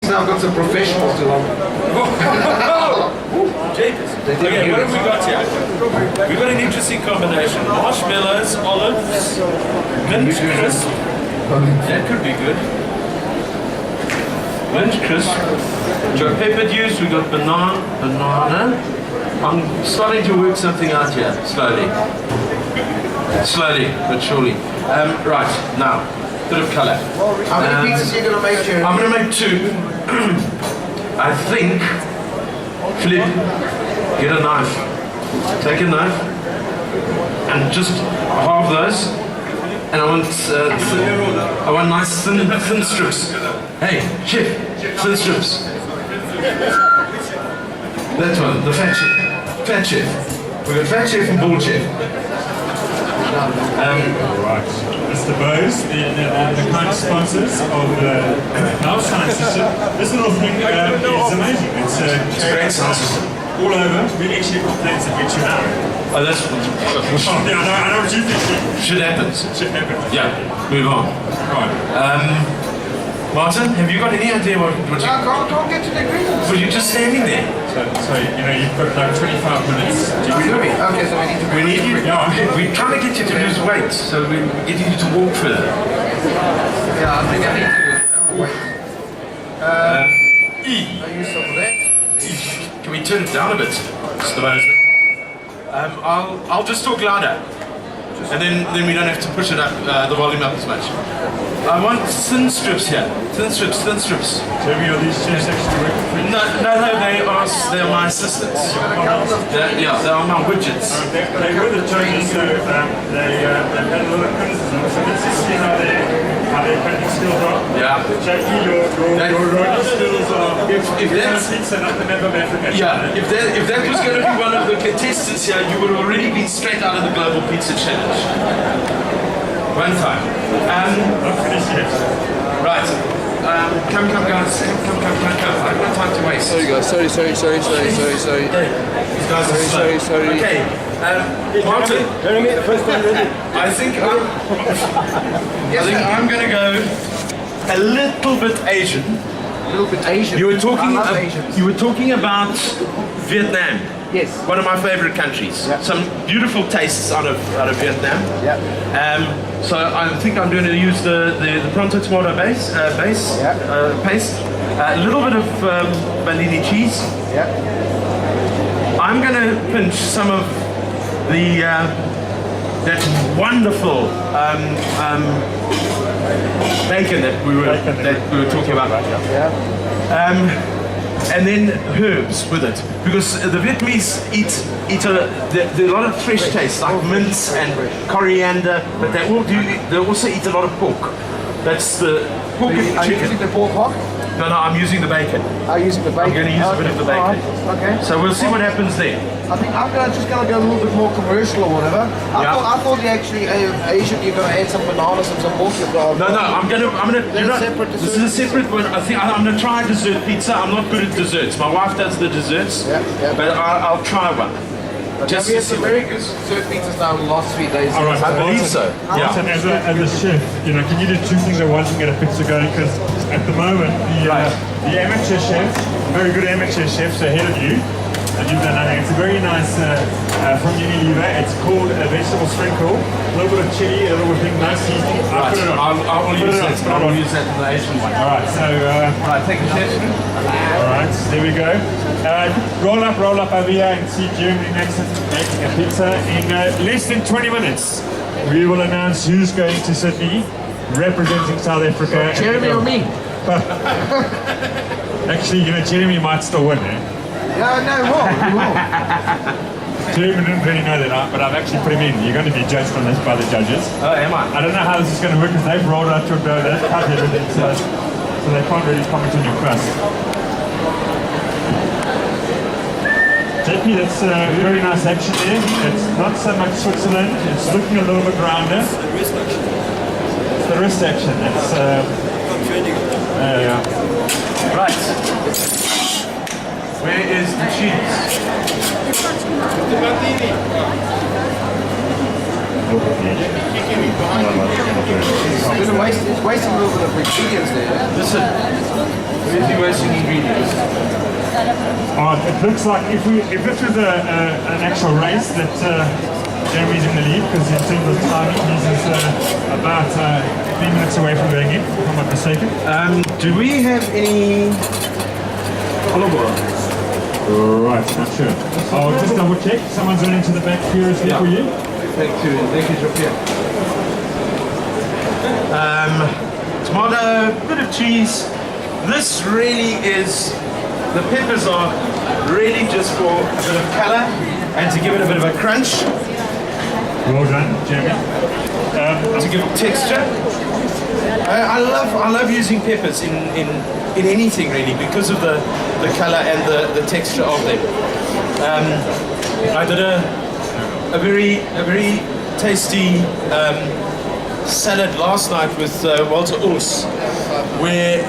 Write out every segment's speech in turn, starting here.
Now I've got some professionals to love. Jeepers. Okay, what have we got here? We've got an interesting combination. Marshmallows, olives, mint crisp. That could be good. Mint crisp. We got pepper juice, we got banana. I'm starting to work something out here, slowly. Slowly, but surely. Right, now, bit of colour. How many pizzas are you going to make, Jeremy? I'm going to make 2. I think, Flip, get a knife. Take a knife and just halve those. And I want nice thin strips. Hey, chef, thin strips. That one, the fat chef. Fat chef. We've got fat chef and bald chef. Right. Mr. Bose, the kind sponsors of the Health Science System. This little thing is amazing. It's a great sound system. All over. We actually complaints that get you out. Oh, that's Yeah, I know what you think. shit happens. Shit happens. Yeah, move on. Right. Martin, have you got any idea what you... I can't get to the ingredients. Were you just standing there? So you know, you've got like 25 minutes. Okay, so we need to... We're trying to get you to lose weight, so we're getting you to walk further. Yeah, I think I need to wait. I use some of that. Can we turn it down a bit? I'll just talk louder. And then we don't have to push it up, the volume up as much. I want thin strips here. Thin strips. Jeremy, are these chefs actually working for you? No, they are my assistants. They are my widgets. They were the judges, so they had a lot of criticism. So let's just see how their cooking skills are. Yeah. Jackie, your writing skills are. If that's pizza, nothing ever better. yeah, if that was going to be one of the contestants here, you would have already been straight out of the Global Pizza Challenge. One time. Not finished yet. Right. Come guys. Come. I've got time to waste. Sorry guys, sorry. These guys are slow. Sorry. Okay. Martin. Jeremy, the first one ready. I think I'm going to go a little bit Asian. A little bit Asian. You were Asians. talking about Vietnam. Yes. One of my favorite countries. Yeah. Some beautiful tastes out of Vietnam. Yeah. So I think I'm going to use the pronto tomato paste. A little bit of Bellini cheese. Yeah. I'm going to pinch some of the that wonderful bacon that we were talking about. Yeah. And then herbs with it, because the Vietnamese eat a lot of fresh taste, like mint and coriander, but they also eat a lot of pork. That's the pork and Are you chicken. using the pork hock? No, I'm using the bacon. Are you using the bacon? I'm going to use a bit of the bacon. Right. Okay. So we'll see what happens there. I think I'm just going to go a little bit more commercial or whatever. I thought you actually Asian. You're going to add some bananas and some pork. No, I'm gonna. This is a separate one. I think I'm gonna try a dessert pizza. I'm not good at desserts. My wife does the desserts, but I'll try one. Just we had some very good dessert pizzas now in the last 3 days. All right, I believe so. Yeah. Martin, as a chef, you know, can you do 2 things at once and get a pizza going? Because at the moment, the amateur chefs, very good amateur chefs ahead of you, and you've done nothing. It's a very nice from Unilever. It's called a vegetable sprinkle, a little bit of chili, a little bit of nice seasoning. Right. I will use that. I will use that in the Asian one. All right, so Right, thank you, chef. all right, there we go. Roll up over here and see Jeremy making a pizza. In less than 20 minutes, we will announce who's going to Sydney representing South Africa. Jeremy or me? Actually, you know, Jeremy might still win, eh? Yeah, no, he will. Jeremy didn't really know that, but I've actually put him in. You're going to be judged on this by the judges. Oh, am I? I don't know how this is going to work because they've rolled out your dough, they've cut everything, so they can't really comment on your crust. Jackie, that's very nice action there. It's not so much Switzerland, it's looking a little bit rounder. It's the wrist action. It's Right. Where is the cheese? Look at the edge. It's wasting a little bit of ingredients there. Listen, really wasting ingredients. It looks like if this was an actual race that Jeremy's in the lead, because in terms of timing, he's about 3 minutes away from going in, if I'm not mistaken. Do we have any olive oil? Right, not sure. I'll just double check. Someone's running to the back furiously for you. Thank you, Jean-Pierre. Tomato, bit of cheese. This really is, the peppers are really just for a bit of colour and to give it a bit of a crunch. Well done, Jeremy. To give it texture. I love using peppers in anything really because of the colour and the texture of them. I did a very tasty salad last night with Walter Urs, where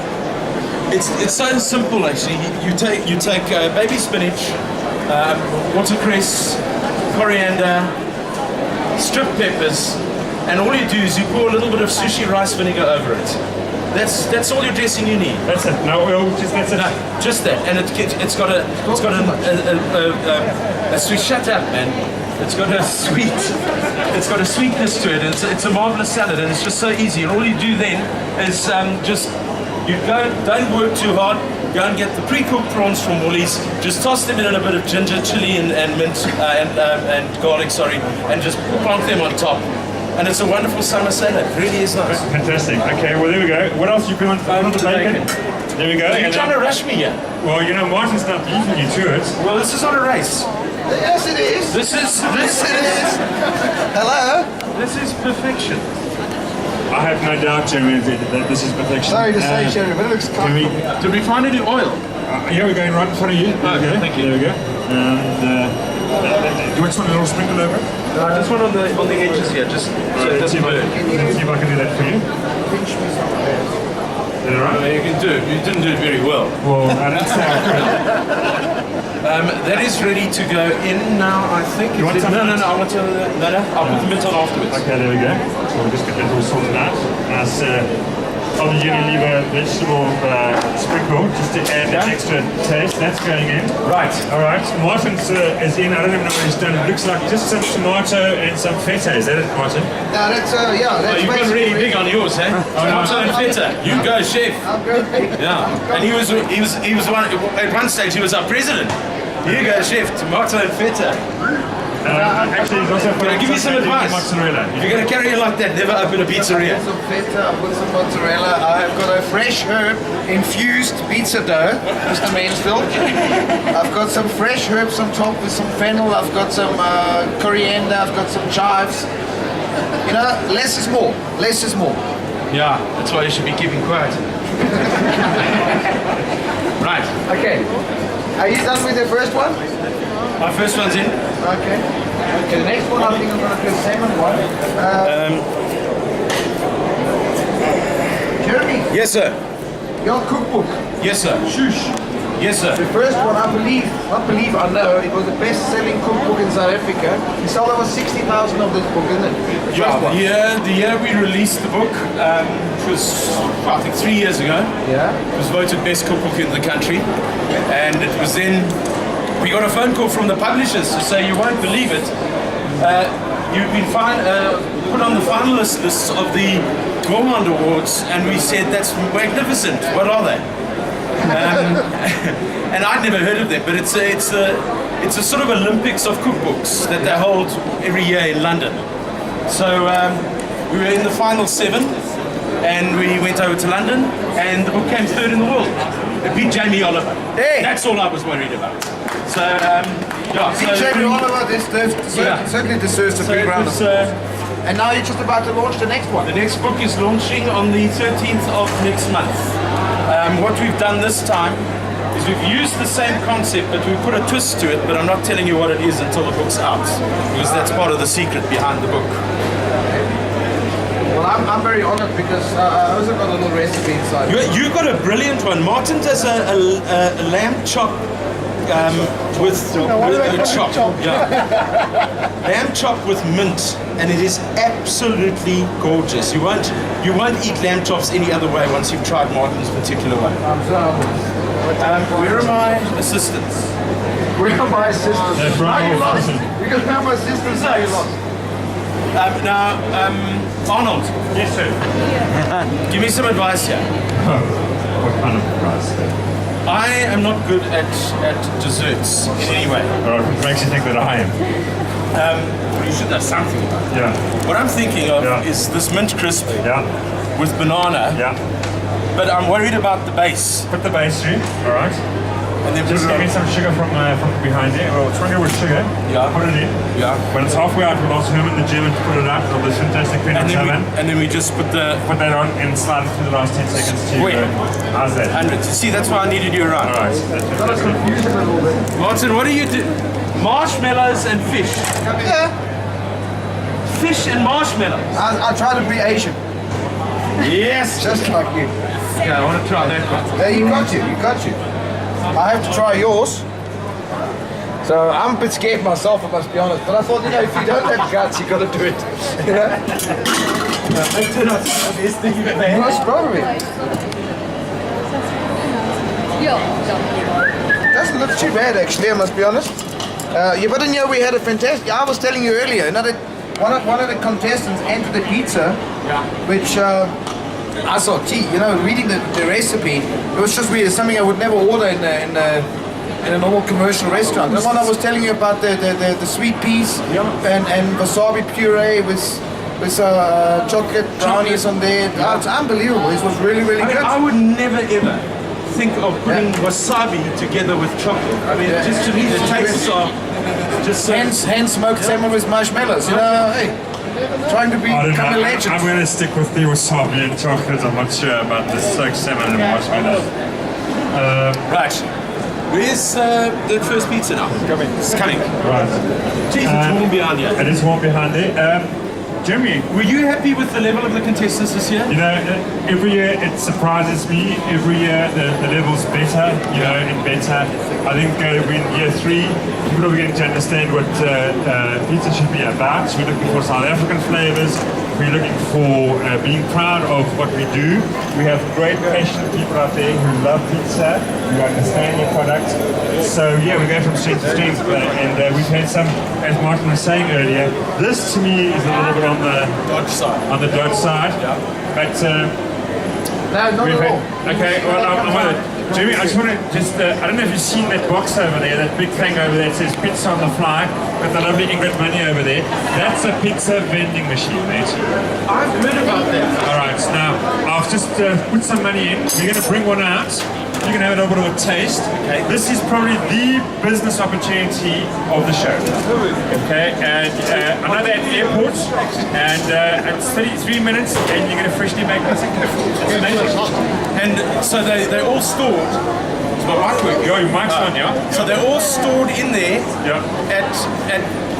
it's so simple actually. You take baby spinach, watercress, coriander, strip peppers, and all you do is you pour a little bit of sushi rice vinegar over it. That's all your dressing you need. That's it. No oil, that's it. No, just that, and it's got a sweet. Shut up, man. It's got a sweetness to it. It's a marvelous salad, and it's just so easy. And all you do then is don't work too hard. Go and get the pre-cooked prawns from Woolies. Just toss them in a bit of ginger, chili, and mint and garlic. And just plonk them on top. And it's a wonderful summer salad. It really is nice. Fantastic. Okay, well there we go. What else you put on the bacon? There we go. You're trying to rush me here. Well, you know, Martin's not leaving you to it. Well, this is not a race. Yes, it is. This is Hello. This is perfection. I have no doubt, Jeremy, that this is perfection. Sorry to say, Jeremy, but it looks comfortable. Did we find any oil? Yeah, we're going right in front of you. Oh, okay, thank you. There we go. And do you want a little sprinkle over? No, just one on the edges here, just so it Let's see doesn't burn. if I can do that for you. Is that all right? You can do it. You didn't do it very well. Well, I didn't say I could. That is ready to go in now, I think. You want some? No, I want to. No, I'll put the mint on afterwards. Okay, there we go. So we'll just get that all sorted out. Nice on the Unilever vegetable sprinkle, just to add that extra taste. That's going in. Right. All right. Martin's is in. I don't even know what he's done. It looks like just some tomato and some feta. Is that it, Martin? No, that's that's You've got really big on yours, eh? Tomato and feta. You go, chef. I'm good. Yeah. And he was one at one stage. He was our president. You go, chef. Tomato and feta. Actually, he's also Can I give you some advice? Mozzarella. If you're going to carry it like that, never open a pizzeria. I put some feta, I put some mozzarella. I've got a fresh herb infused pizza dough, Mr. Mansfield. I've got some fresh herbs on top with some fennel. I've got some coriander. I've got some chives. You know, less is more. Less is more. Yeah, that's why you should be keeping quiet. Right. Okay. Are you done with the first one? Our first one's in. Okay. Okay, the next one I think I'm going to do the salmon one. Jeremy, Yes, sir. your cookbook. Yes, sir. Shush. Yes, sir. The first one, I know, it was the best-selling cookbook in South Africa. You sold over 60,000 of this book, isn't it? The first one. The year we released the book, which was, I think, 3 years ago. Yeah. It was voted best cookbook in the country. And it was then, we got a phone call from the publishers to say, you won't believe it, you've been put on the finalist list of the Gourmand Awards, and we said, that's magnificent, what are they? And I'd never heard of them, but it's a sort of Olympics of cookbooks that they hold every year in London. So we were in the final 7, and we went over to London, and the book came 3rd in the world. It beat Jamie Oliver. Hey! That's all I was worried about. So, Jamie Oliver, this certainly deserves a big round of applause. And now you're just about to launch the next one. The next book is launching on the 13th of next month. What we've done this time is we've used the same concept, but we've put a twist to it, but I'm not telling you what it is until the book's out, because that's part of the secret behind the book. Well, I'm very honored because I also got a little recipe inside. You got a brilliant one. Martin does a lamb chop with lamb chop. Yeah. Lamb chop with mint, and it is absolutely gorgeous. You won't eat lamb chops any other way once you've tried Martin's particular way. Where are my assistants? Where are my assistants? They're Are you lost? from Because now my assistants are you lost. Arnold, Yes, sir. give me some advice here. What kind of price? I am not good at desserts in any way. Alright, what makes you think that I am? You should know something about it. Yeah. What I'm thinking of Yeah. is this mint crisp Yeah. with banana, Yeah. but I'm worried about the base. Put the base through. Alright. And then Just put give it me some sugar from behind here. Well, sprinkle with sugar. Yeah. Put it in. Yeah. When it's halfway out, we'll ask him in the gym to put it up with this fantastic peanut oven. and then we just put the Put that on and slide it through the last 10 seconds to Wait. How's that? hundreds. You see, that's why I needed you around. Alright. That's good. Martin, what do you do? Marshmallows and fish. Yeah. Fish and marshmallows. I try to be Asian, Yes. just like you. Okay, I want to try that one. Yeah, you got you. I have to try yours. So I'm a bit scared myself, I must be honest. But I thought, if you don't have guts, you got to do it. You know? Most probably. Doesn't look too bad, actually, I must be honest. Yeah, but we had a fantastic. I was telling you earlier, that one of the contestants entered the pizza, which. I saw reading the recipe, it was just weird. Something I would never order in a normal commercial restaurant. The one I was telling you about, the sweet peas and wasabi puree with chocolate brownies on there. Oh, it's unbelievable. It was really, really good. I would never ever think of putting wasabi together with chocolate. I mean, just to me, the tastes are just so... Hence smoked salmon with marshmallows. Hey, trying to become a legend. I'm going to stick with the wasabi and chocolate. I'm not sure about the smoked salmon and marshmallows. Right. Where's the first pizza now? It's coming. Right. Jeez, it's warm behind you. It is warm behind there. Jeremy, Were you happy with the level of the contestants this year? every year it surprises me. Every year the level's better, and better. I think we're in year 3. People are beginning to understand what pizza should be about. So we're looking for South African flavors. We're looking for being proud of what we do. We have great, passionate people out there who love pizza, who understand the product. So yeah, we're going from strength to strength, and we've had some, as Martin was saying earlier, this to me is a little bit on the Dodge side. dodge side. But No, not at all. okay, well, I'm on it. Jeremy, I just want to I don't know if you've seen that box over there, that big thing over there that says pizza on the fly, with the lovely Ingrid money over there. That's a pizza vending machine, mate. I've heard about that. Alright, now, I've just put some money in. We're going to bring one out. You can have a little bit of a taste. Okay. This is probably the business opportunity of the show. Okay, and I know they're at the airport, and it's 33 minutes, and you're going to freshly make this. It's amazing. And so they're all stored. It's my mic working. Your mic's on, yeah? So they're all stored in there Yeah. at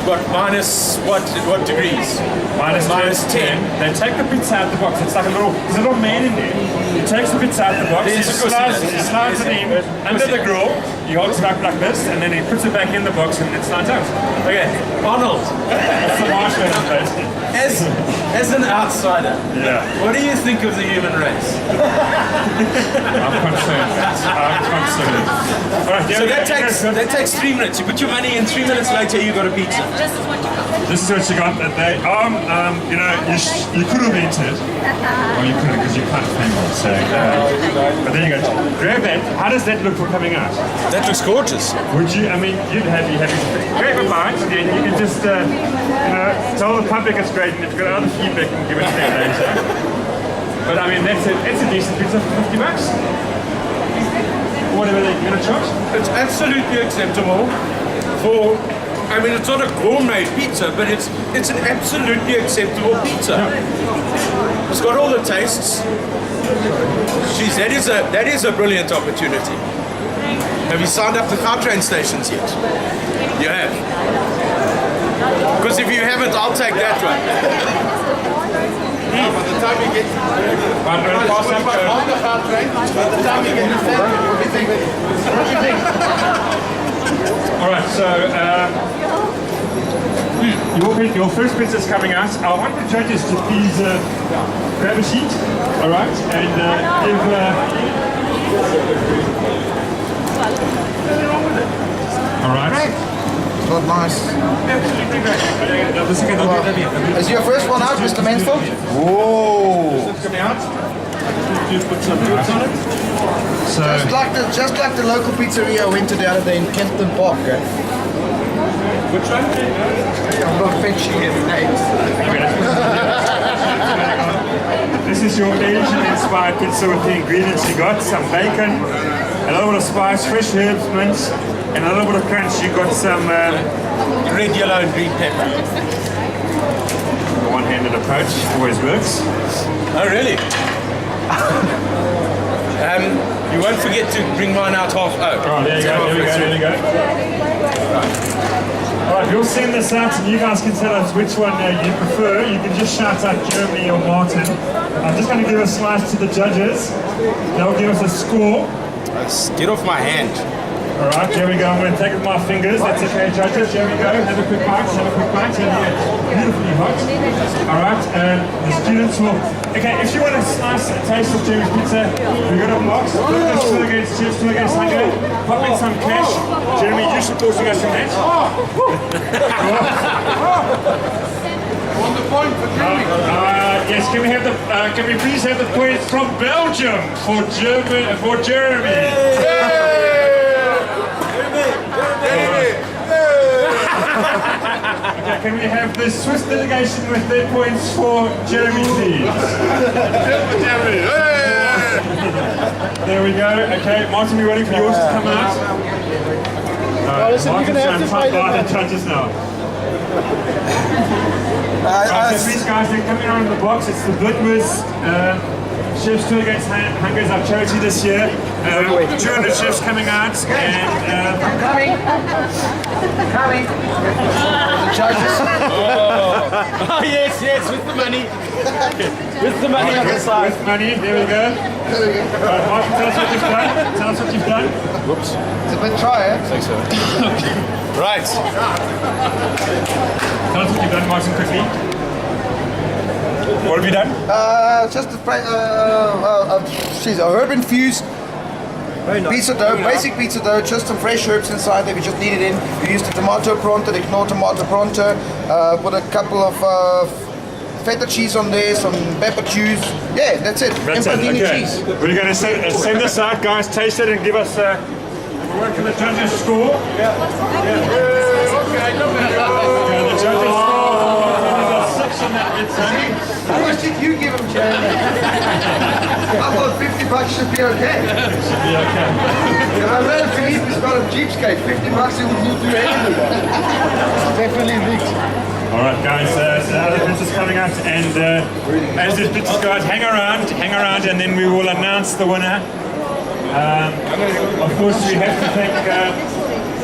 what, minus what degrees? Minus 10. They take the pizza out the box. It's like there's a little man in there. He takes the pizza out the box. He slides it in under the grill. He holds it up like this, and then he puts it back in the box, and it slides out. Okay, Arnold, That's the marshmallow taste. as an outsider, Yeah. what do you think of the human race? I'm concerned. All right, So that takes 3 minutes. You put your money in, 3 minutes later you got a pizza. This is what you got that day. You could have entered. Well, you couldn't because you can't find it. So, but then you go, grab that. How does that look for coming out? That looks gorgeous. Would you? I mean, you'd have grab a bite and you can just, tell the public it's great, and if you've got other feedback, you can give it to them later. But I mean, it's a decent pizza for $50. Whatever they're going to charge. It's absolutely acceptable it's not a gourmet pizza, but it's an absolutely acceptable pizza. It's got all the tastes. Jeez, that is a brilliant opportunity. Have you signed up to Gautrain stations yet? You have. Because if you haven't, I'll take that one. By the time you get On the Gautrain, by the time you get to Sandton, what do you think? So, your first pizza is coming out. I want the judges to please grab a sheet, all right, and give. All right. Not nice. Absolutely great. Is your first one out, Mr. Mansfield? Whoa! It's coming out. You put some fruits on it. So, Just like the local pizzeria I went to the other day in Kenton Park. which one? I'm not mentioning any names. This is your Asian-inspired pizza with the ingredients you got. Some bacon, a little bit of spice, fresh herbs, mince, and a little bit of crunch. You got some Red, yellow, and green pepper. the one-handed approach always works. Oh, really? You won't forget to bring mine out half. Oh, there you go. There we go. All right, we'll send this out, and you guys can tell us which one you prefer. You can just shout out Jeremy or Martin. I'm just going to give a slice to the judges. They'll give us a score. Get off my hand. All right, here we go. I'm going to take it with my fingers. That's okay, judges. Here we go. Have a quick bite. Have a quick bite. Here we go. Beautifully hot. All right, the students will. Okay, if you want to slice a taste of Jeremy's pizza, we've got a box. Look at this, two against chips, two against hunger. Pop in some cash. Jeremy, you supporting us from that? On the point for Jeremy. Yes, can we have the? Can we please have the points from Belgium for Jeremy? Okay, can we have the Swiss delegation with their points for Jeremy, please? There we go. Okay, Martin, we're waiting for yours to come out. Martin's going to fight by the judges now. So these guys, they're coming around the box. It's the Blitwurst Chefs Tour Against Hunger is our charity this year. 200 chefs coming out, and Coming. The judges. Oh, yes, with the money. With the money on the side. with money. There we go. Martin, tell us what you've done. Tell us what you've done. Whoops. It's a bit dry, eh? I think so. Right. Tell us what you've done, Martin, quickly. What have you done? Just a herb infused pizza dough, basic pizza dough, just some fresh herbs inside there. We just knead it in. We used the tomato pronto, the knorr tomato pronto, put a couple of feta cheese on there, some pepper juice. Yeah, that's it. That's it. Empanini Okay. cheese. We're going to send this out, guys. Taste it and give us a work for the judges' score. Okay, the judges' score. There's a 6 on that pizza. How much did you give him, Jeremy? I thought $50 should be okay. Should be okay. If I let Philippe has got a cheapskate, $50 he would do anything. Definitely big. All right, guys. So now the pizza's coming out, and as the pizzas go out, hang around, and then we will announce the winner. Of course, we have to thank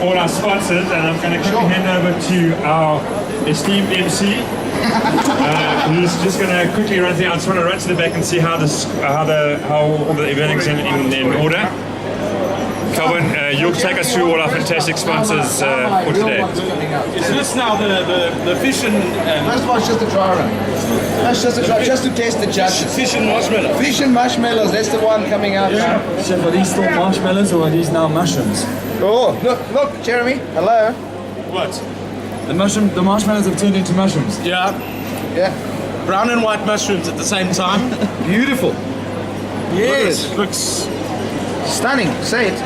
all our sponsors, and I'm going to quickly hand over to our esteemed MC. Who's just going to quickly run through. I just want to run to the back and see how all the everything's in order. Calvin, you'll take us through all our fantastic sponsors for today. Is this now the fish and First one's just a dry run. That's just a dry, just to test the judges. fish and marshmallow? Fish and marshmallows, that's the one coming out now. Chef, are these still marshmallows or are these now mushrooms? Oh, look, Jeremy, hello. What? The marshmallows have turned into mushrooms. Yeah. Yeah, Brown and white mushrooms at the same time. beautiful. Yes. It looks. Stunning, say it.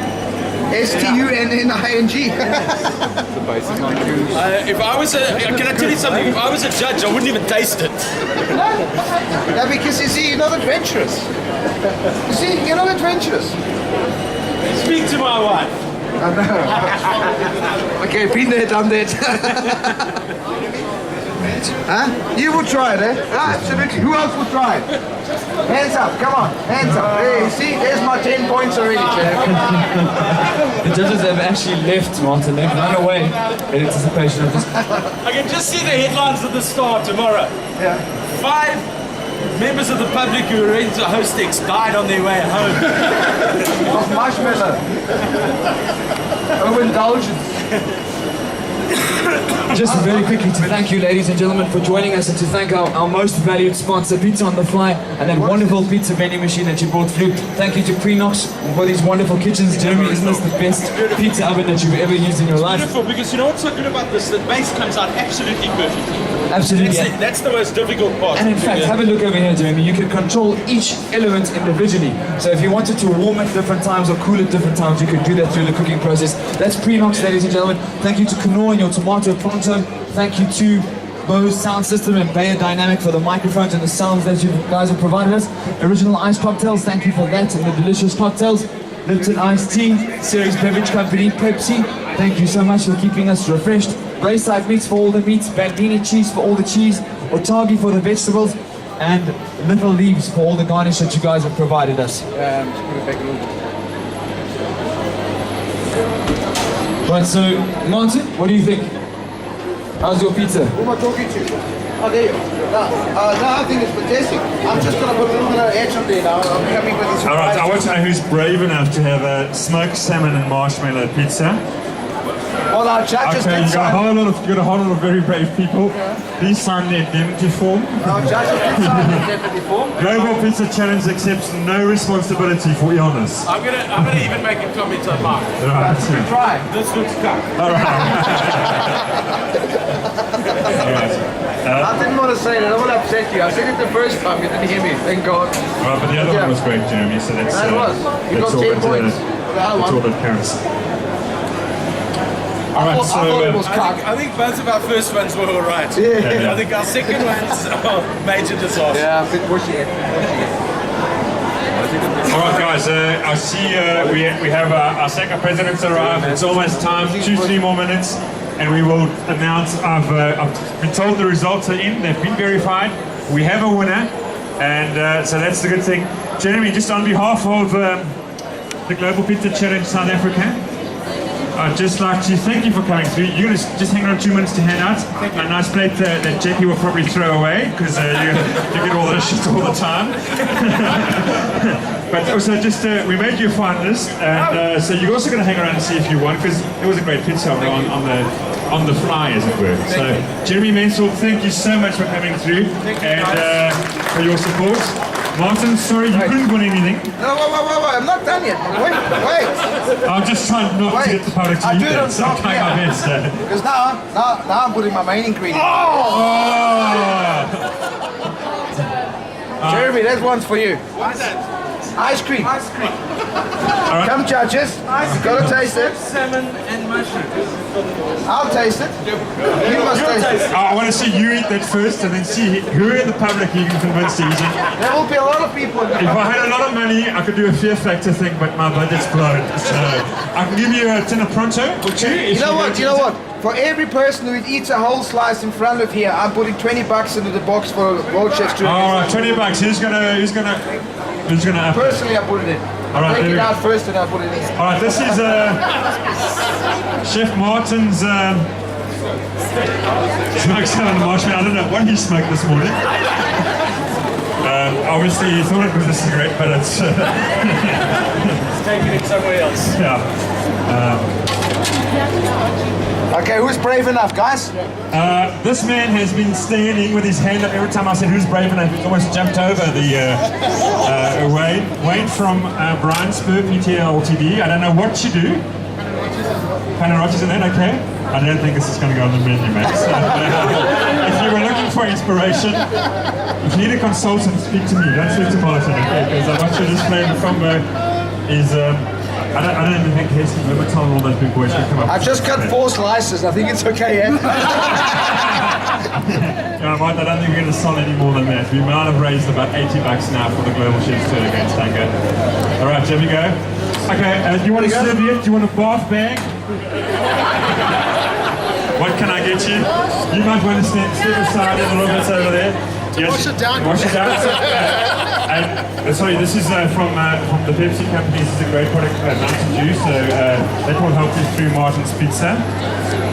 STUNNING. If I was can I tell you something? If I was a judge, I wouldn't even taste it. Yeah, because you see, you're not adventurous. You see, you're not adventurous. Speak to my wife. I know. Okay, been there, done that. Huh? You would try it, eh? Ah, absolutely. Who else would try it? Hands up, come on, hands up. There, you see, there's my 10 points already, Jeremy. The judges have actually left, Martin. They've run away in anticipation of this. I can just see the headlines of the Star tomorrow. Yeah. 5 members of the public who were into Hostex died on their way home. Of marshmallow. Overindulgence. Just very quickly to thank you, ladies and gentlemen, for joining us, and to thank our most valued sponsor, Pizza on the Fly, and that wonderful pizza vending machine that you brought through. Thank you to Prenox for these wonderful kitchens. Jeremy, isn't this the best pizza oven that you've ever used in your life? Beautiful, because you know what's so good about this? The base comes out absolutely perfectly. Absolutely. That's the most difficult part. And in fact, have a look over here, Jeremy. You can control each element individually. So if you wanted to warm at different times or cool at different times, you could do that through the cooking process. That's Prenox, ladies and gentlemen. Thank you to Knorr and your tomato pronto. Thank you to Bose Sound System and Bayer Dynamic for the microphones and the sounds that you guys have provided us. Original Ice Cocktails, thank you for that, and the delicious cocktails. Lipton Iced Tea, Series Beverage Company, Pepsi, thank you so much for keeping us refreshed. Braeside Meats for all the meats, Bandini Cheese for all the cheese, Otagi for the vegetables, and Little Leaves for all the garnish that you guys have provided us. Just put it back a little bit. Right, so Martin, what do you think? How's your pizza? Who am I talking to? Oh, there you are. No, I think it's fantastic. I'm just going to put a little bit of edge on there now. I'm coming with this. Alright, I want to know who's brave enough to have a smoked salmon and marshmallow pizza. Well, our judges Okay, did you got a sign. whole lot of very brave people. Please sign the indemnity form. Our judges did sign the indemnity form. Global Pizza Challenge accepts no responsibility for illness. I'm gonna even make a comment on mine. Right. Try. This looks cuck. I didn't want to say that. I want to upset you. I said it the first time. You didn't hear me. Thank God. Right, but the other one was great, Jeremy, so that's, That was. You that's got all 10 that, points. For the other that's all one. that counts. I Alright, thought it was so cock. I think both of our first ones were alright. Yeah. I think our second ones are major disaster. Yeah, a bit pushy. alright guys, I see we have our second presidents arrived. It's almost time, 2-3 more minutes, and we will announce. I've been told the results are in, they've been verified. We have a winner, and so that's the good thing. Jeremy, just on behalf of the Global Pizza Challenge South Africa, I'd just like to thank you for coming through. You're going to just hang on 2 minutes to hand out a nice plate that Jackie will probably throw away, because you get all that shit all the time. But also just, we made you a finalist, and so you're also going to hang around and see if you won, because it was a great pizza on the fly, as it were. So, Jeremy Mansfield, thank you so much for coming through, and for your support. Martin, sorry you couldn't win anything. No, wait. I'm not done yet. Wait. I'm just trying not to get the public to I eat do it on that, so I'm top, trying my best. Because now I'm putting my main ingredient. Oh! Jeremy, that one's for you. Ice cream. Come, judges. You gotta taste it. Salmon and mushroom. I'll taste it. You must taste it. I want to see you eat that first, and then see who in the public you can convince to eat it. There will be a lot of people in the If I had a lot of money, I could do a fear factor thing, but my budget's blown. So I can give you a tin of pronto or two. You know what? For every person who eats a whole slice in front of here, I'm putting $20 into the box for World Chefs to. All right, $20. Who's gonna up it? Personally, I put it in. All right, Take there it we out go. first and I put it in. All right, this is Chef Martin's smoked salmon and marshmallow. I don't know what he smoked this morning. Obviously, he thought it was a cigarette, but it's Taking it somewhere else. yeah. Okay, who's brave enough, guys? This man has been standing with his hand up every time I said who's brave enough. He's almost jumped over the Wade from Brian Spur, PTL Ltd. I don't know what you do. Paneroches in that, okay? I don't think this is going to go on the menu, mate. So, if you were looking for inspiration, if you need a consultant, speak to me. Don't speak to Martin, okay? Because I want you to display the combo is. I don't even think Heston, Liverton, and all those big boys can come up. I've just cut 4 slices. I think it's okay, yeah? Yeah, Mike, I don't think we're going to sell any more than that. We might have raised about $80 now for the Global Chefs Tour against Tango. Alright, here we go. Okay, do you want a serviette? Do you want a bath bag? What can I get you? You might want to step aside a little bit over there. Yes. Wash it down. Wash it down. Sorry, this is from the Pepsi company. This is a great product, Mountain Dew, so that will help you through Martin's Pizza.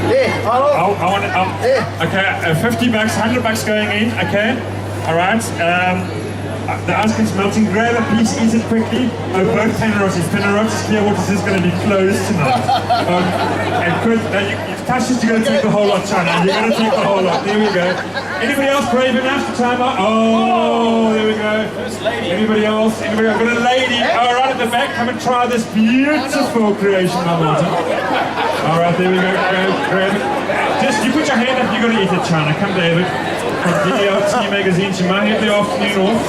Yeah, I want it. Okay, $50, $100 going in. Okay, all right. The ice cream's melting. Grab a piece, eat it quickly. Oh, both Panarottis. Panarottis Clearwater's is going to be closed tonight. And Chris, you've touched it, you're going to take the whole lot, China. You're going to take the whole lot. There we go. Anybody else brave enough to time out? Oh, there we go. Anybody else? Anybody else? Got a lady. Oh, right at the back. Come and try this beautiful creation, my Martin. All right, there we go. Go, grab it. Just, you put your hand up, you're going to eat it, China. Come, David. From DLT Magazine. She might have the afternoon off.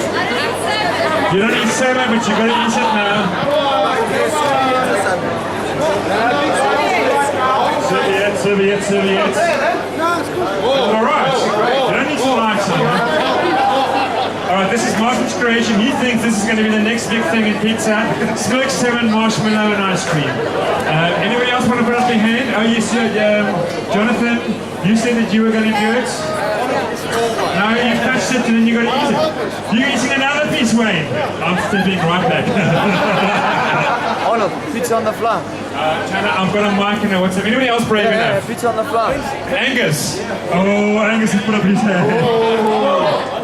You don't eat salmon, but you're going to eat it now. Serviette. All right. You don't need to like something. All right, this is Martin's creation. He thinks this is going to be the next big thing in pizza. Smoked salmon, marshmallow, and ice cream. Anybody else want to put up their hand? Oh, you said, Jonathan, you said that you were going to do it. No, you've touched it and then you're going to eat it. You're eating another piece, Wayne. I'm stepping right back. Arnold, pizza on the fly. China, I've got a mic and a WhatsApp. Anybody else brave enough? Pizza on the fly. Angus. Oh, Angus has put up his hand.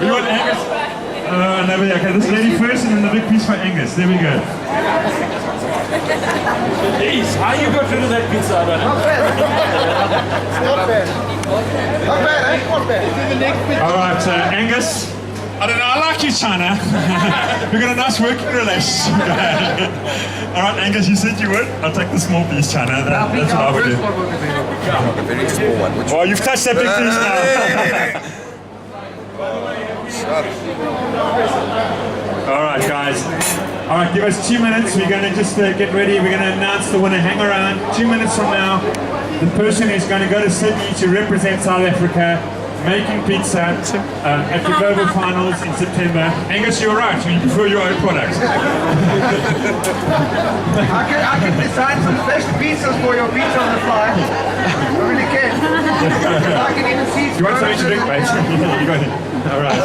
We want Angus. No, but okay, this lady first and then the big piece for Angus. There we go. Jeez, how you got rid of that pizza? I don't know. All right, Angus. I don't know, I like you, China. We've got a nice working relationship. All right, Angus, you said you would. I'll take the small piece, China. That's what I would do. A very small one. Which Oh, you've touched that big piece now. All right, guys. All right, give us 2 minutes. We're going to just get ready. We're going to announce the winner. Hang around. 2 minutes from now, the person who's going to go to Sydney to represent South Africa, making pizza at the global finals in September. Angus, you're right. You prefer your own product. I can design some fresh pizzas for your pizza on the fly. I really can. I can even see. You want something to drink, mate? You got it. All right.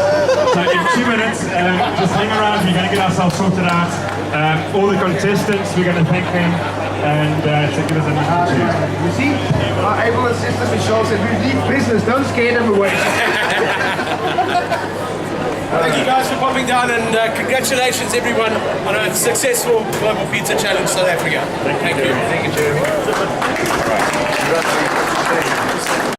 So in 2 minutes, just hang around. We're going to get ourselves sorted out. All the contestants, we're going to thank them. And to give us a minute to. You see, our able assistant Michelle said, we need business, don't scare them away. Thank you guys for popping down and congratulations everyone on a successful Global Pizza Challenge South Africa. Thank you. Thank you, Jeremy.